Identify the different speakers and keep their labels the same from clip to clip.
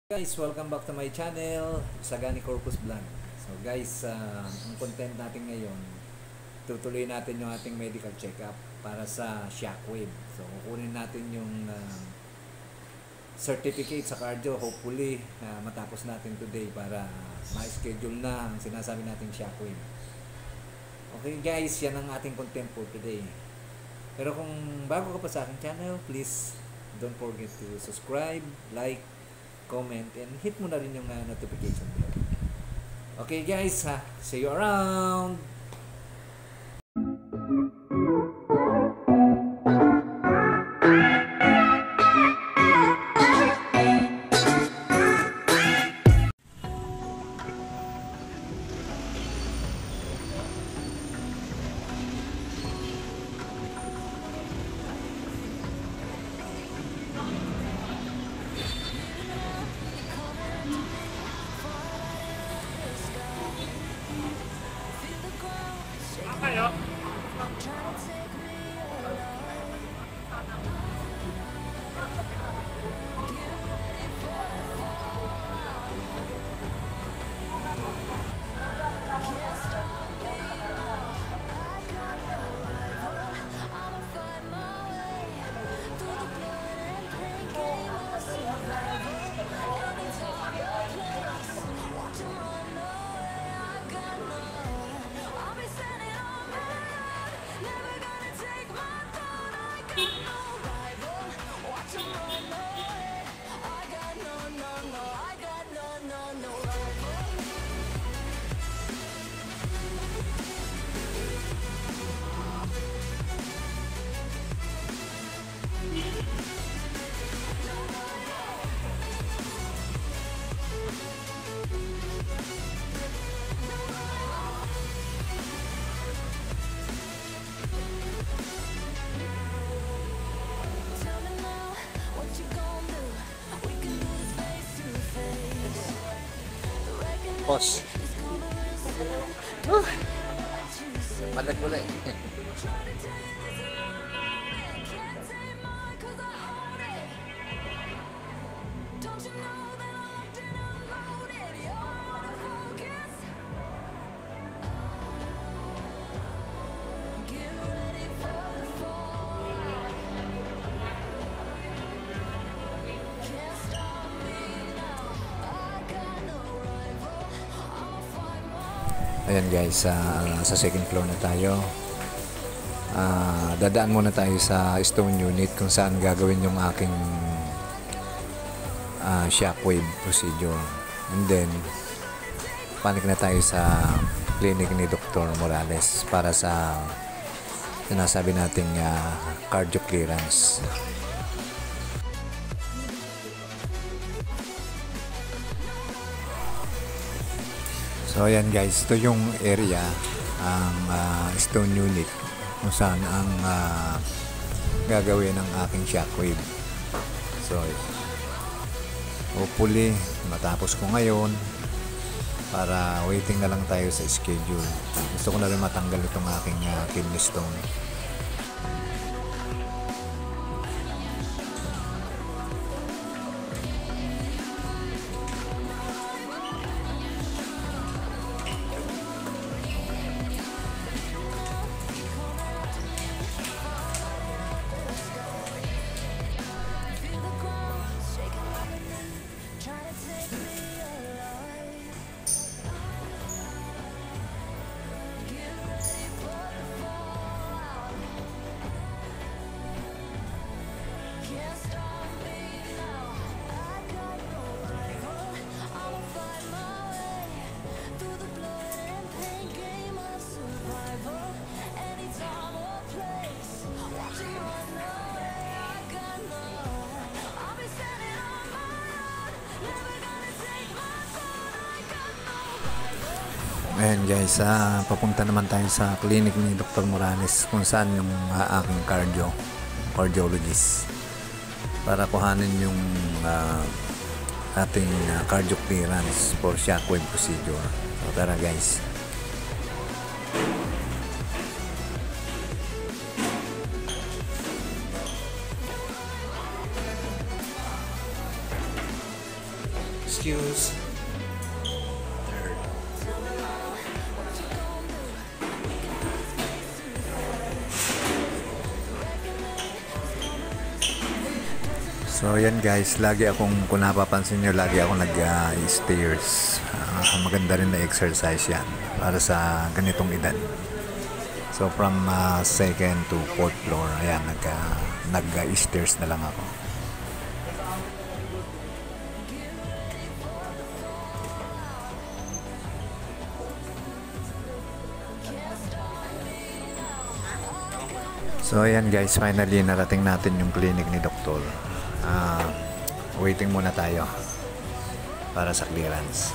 Speaker 1: Guys, welcome back to my channel, Sagani Corpus Vlog. So guys, ang content natin ngayon, tutuloy natin yung ating medical check-up para sa shockwave. So kukunin natin yung certificate sa cardio. Hopefully, matapos natin today para ma-schedule na ang sinasabi nating shockwave. Okay guys, yan ang ating content for today. Pero kung bago ka pa sa aking channel, please don't forget to subscribe, like, comment, and hit mo na rin yung notification bell. Okay guys, see you around!
Speaker 2: Boss. Palag mo na eh.
Speaker 1: Ayan guys, sa second floor na tayo. Dadaan muna tayo sa stone unit kung saan gagawin yung aking shockwave procedure. And then, panik na tayo sa clinic ni Dr. Morales para sa sinasabi nating cardio clearance. So ayan guys, ito yung area, ang stone unit kung saan ang gagawin ng aking shockwave. So hopefully matapos ko ngayon para waiting na lang tayo sa schedule. Gusto ko na rin matanggal itong aking kidney stone. Ayan guys, papunta naman tayo sa clinic ni Dr. Morales kung saan yung aking cardiologist para kuhanin yung ating cardio clearance for shockwave procedure. So tara guys. Excuse. Third. So yan guys, lagi akong, kung napapansin nyo, lagi akong nag-stairs. Maganda rin na exercise yan para sa ganitong edad. So from second to fourth floor, ayan, nag-stairs na lang ako. So ayan guys, finally narating natin yung clinic ni Doktor. Waiting muna tayo para sa clearance.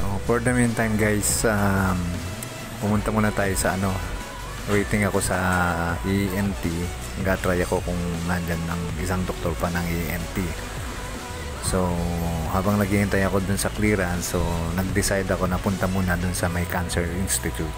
Speaker 1: So for the meantime guys, pumunta muna tayo sa waiting ako sa ENT. Nag-try ako kung nandyan ng isang doktor pa ng ENT. So habang naghihintay ako dun sa clearance, so nag-decide ako na punta muna dun sa may Cancer Institute.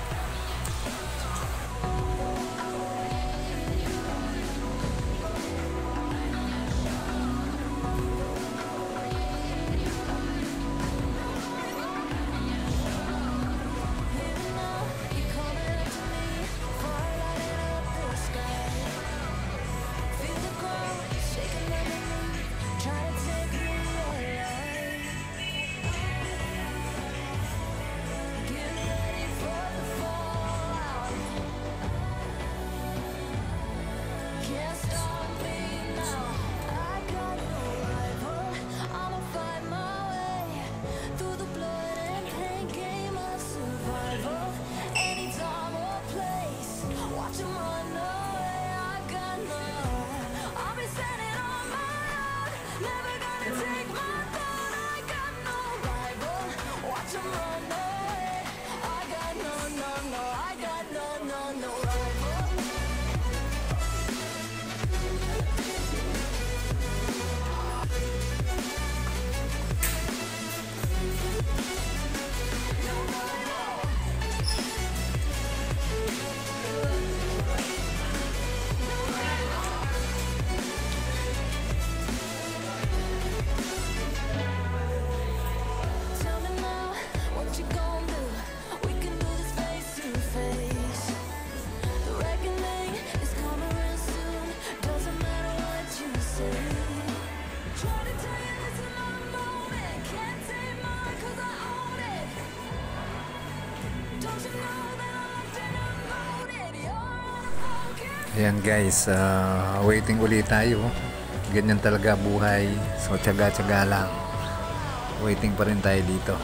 Speaker 1: Ayan guys, waiting ulit tayo. Ganyan talaga buhay. So tiyaga-tiyaga lang. Waiting pa rin tayo dito.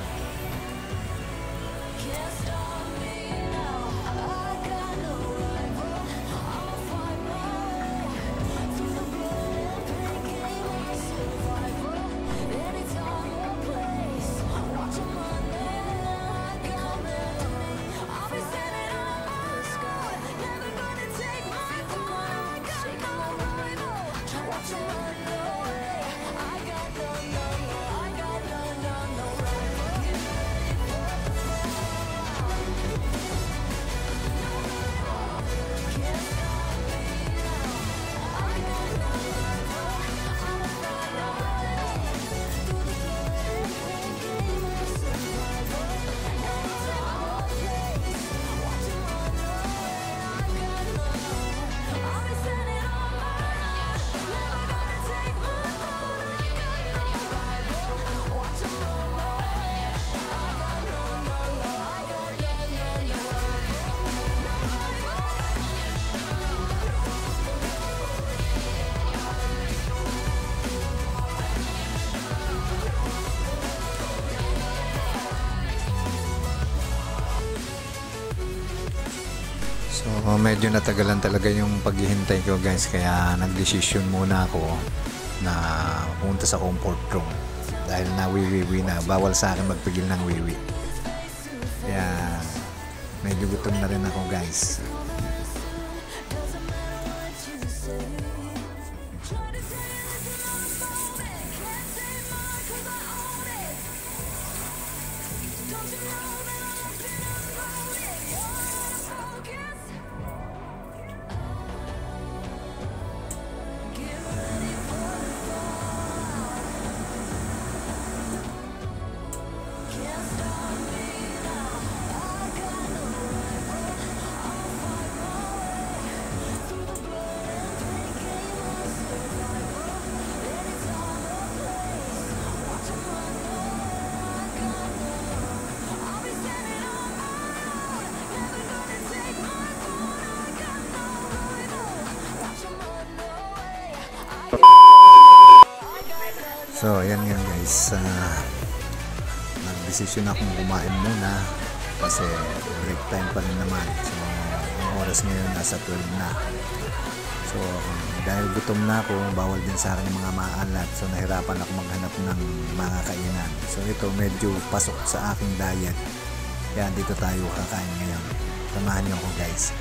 Speaker 1: So medyo natagalan talaga yung paghihintay ko guys, kaya nagdesisyon muna ako na pumunta sa comfort room dahil nawiwiwi na, bawal sa akin magpigil ng wiwi, kaya medyo gutom na rin ako guys. So, ayan nga guys. Nagdesisyon akong kumain muna kasi break time pa rin naman. So, ang oras ngayon nasa 12 na. So, dahil gutom na ako, bawal din sa akin yung mga maalat. So, nahirapan ako maghanap ng mga kainan. So, ito medyo pasok sa aking diet. Kaya dito tayo kakain ngayon. Samahan niyo ako guys.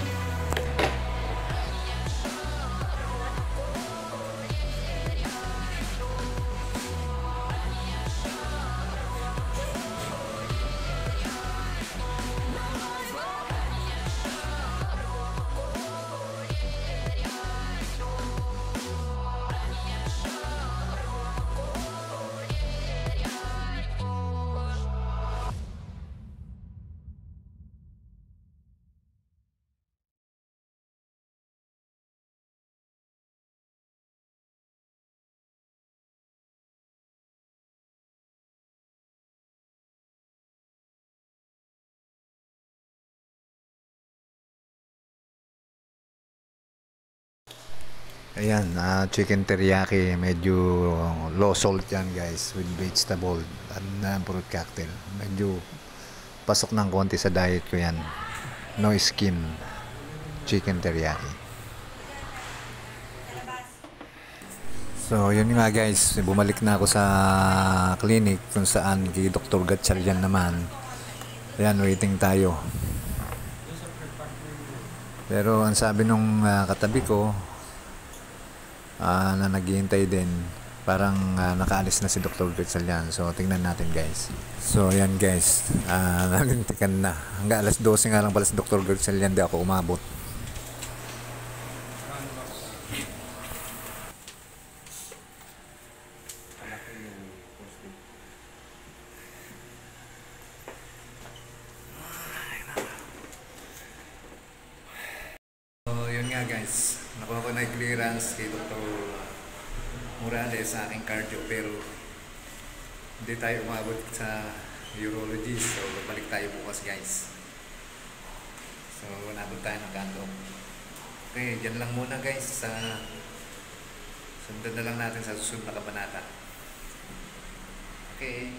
Speaker 1: Ayan, chicken teriyaki, medyo low salt yan guys, with vegetable at fruit cocktail. Medyo pasok ng konti sa diet ko yan. No skin, chicken teriyaki. So yun nga guys, bumalik na ako sa clinic kung saan kay Dr. Gatchalian naman. Ayan, waiting tayo. Pero ang sabi nung katabi ko, na naghihintay din, parang nakaalis na si Dr. Gatchalian. So tingnan natin guys. So ayan guys, nalintikan na hanggang alas 12 nga lang pala si Dr. Gatchalian, di ako umabot. So yun nga guys, nakuha ko na yung clearance kay Dr. Morales sa aking cardio, pero hindi tayo umabot sa urologist. So babalik tayo bukas guys. So nabot tayo ng kanto. Okay, dyan lang muna guys. Sundan na lang natin sa susunod na kabanata. Okay.